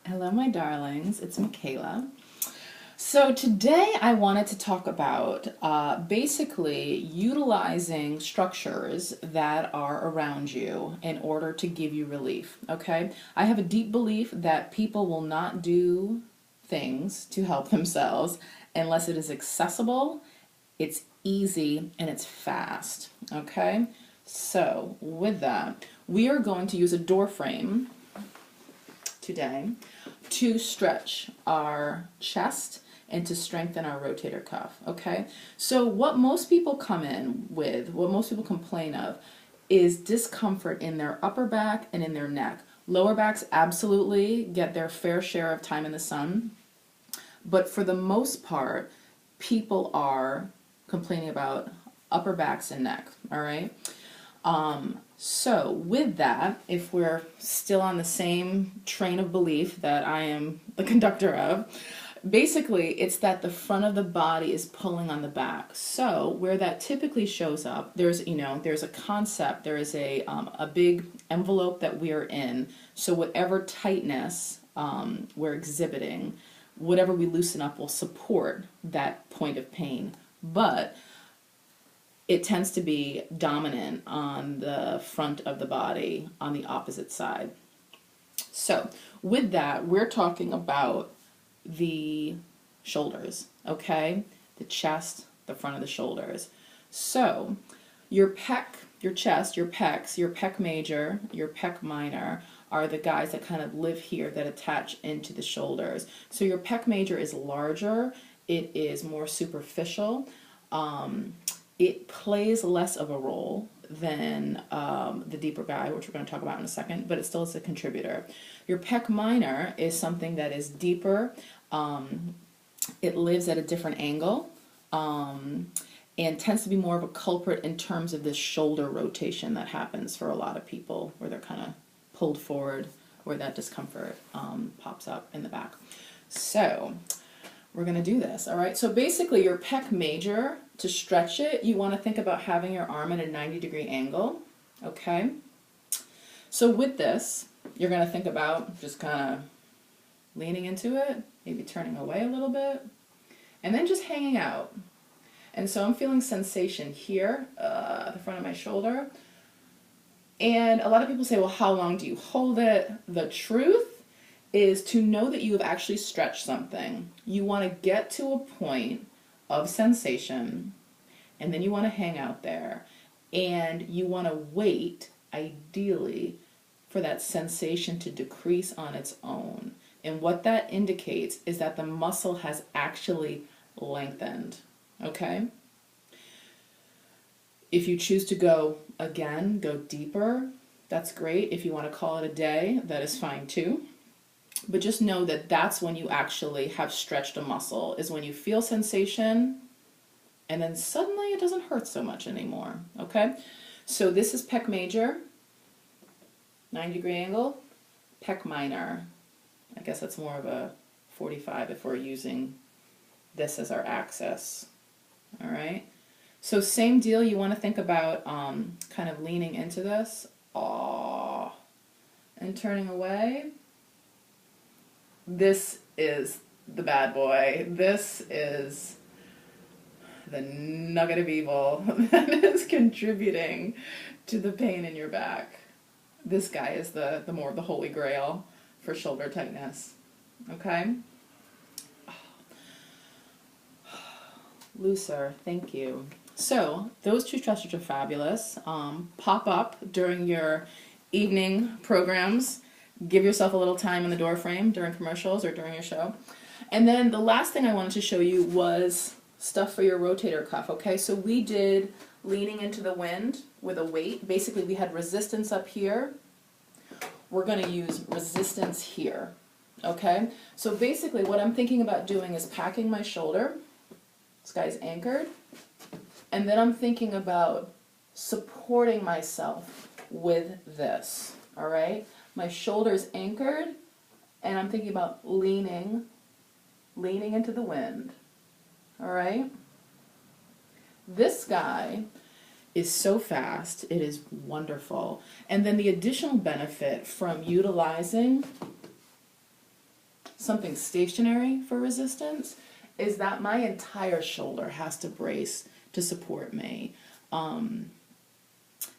Hello, my darlings. It's Michaela. So, today I wanted to talk about basically utilizing structures that are around you in order to give you relief. Okay? I have a deep belief that people will not do things to help themselves unless it is accessible, it's easy, and it's fast. Okay? So, with that, we are going to use a door frame today to stretch our chest and to strengthen our rotator cuff. Okay, so what most people come in with, what most people complain of, is discomfort in their upper back and in their neck. Lower backs absolutely get their fair share of time in the sun, but for the most part, people are complaining about upper backs and neck. All right. So with that, if we're still on the same train of belief that I am the conductor of, basically it's that the front of the body is pulling on the back. So where that typically shows up, there's a concept, there is a big envelope that we are in. So whatever tightness we're exhibiting, whatever we loosen up will support that point of pain. But it tends to be dominant on the front of the body on the opposite side. So with that, we're talking about the shoulders, okay? The chest, the front of the shoulders. So your pec, your chest, your pecs, your pec major, your pec minor are the guys that kind of live here that attach into the shoulders. So your pec major is larger, it is more superficial. It plays less of a role than the deeper guy, which we're going to talk about in a second, but it still is a contributor. Your pec minor is something that is deeper. It lives at a different angle and tends to be more of a culprit in terms of this shoulder rotation that happens for a lot of people where they're kind of pulled forward, where that discomfort pops up in the back. So we're going to do this, all right? So basically your pec major, to stretch it, you want to think about having your arm at a 90-degree angle, okay? So with this, you're going to think about just kind of leaning into it, maybe turning away a little bit, and then just hanging out. And so I'm feeling sensation here at the front of my shoulder. And a lot of people say, well, how long do you hold it? The truth is to know that you have actually stretched something. You want to get to a point of sensation, and then you want to hang out there, and you want to wait, ideally, for that sensation to decrease on its own. And what that indicates is that the muscle has actually lengthened, okay? If you choose to go deeper, that's great. If you want to call it a day, that is fine too. But just know that that's when you actually have stretched a muscle, is when you feel sensation and then suddenly it doesn't hurt so much anymore, okay? So this is pec major, 90-degree angle, pec minor. I guess that's more of a 45 if we're using this as our axis, all right? So same deal, you want to think about kind of leaning into this, and turning away. This is the bad boy. This is the nugget of evil that is contributing to the pain in your back. This guy is the more of the holy grail for shoulder tightness. Okay? Looser, thank you. So those two stretches are fabulous. Pop up during your evening programs. Give yourself a little time in the door frame during commercials or during your show. And then the last thing I wanted to show you was stuff for your rotator cuff, okay? So we did leaning into the wind with a weight. Basically, we had resistance up here. We're going to use resistance here, okay? So basically, what I'm thinking about doing is packing my shoulder. This guy's anchored. And then I'm thinking about supporting myself with this, all right? My shoulder's anchored, and I'm thinking about leaning into the wind, all right? This guy is so fast, it is wonderful. And then the additional benefit from utilizing something stationary for resistance, is that my entire shoulder has to brace to support me.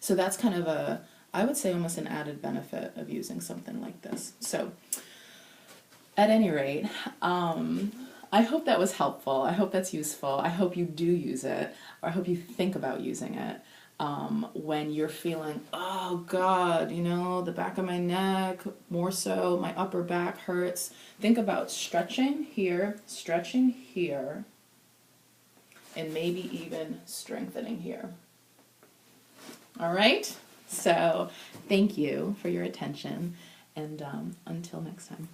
So that's kind of I would say almost an added benefit of using something like this. So at any rate, I hope that was helpful. I hope that's useful. I hope you do use it, or I hope you think about using it when you're feeling, oh God, the back of my neck, more so my upper back hurts. Think about stretching here, and maybe even strengthening here. All right? So thank you for your attention, and until next time.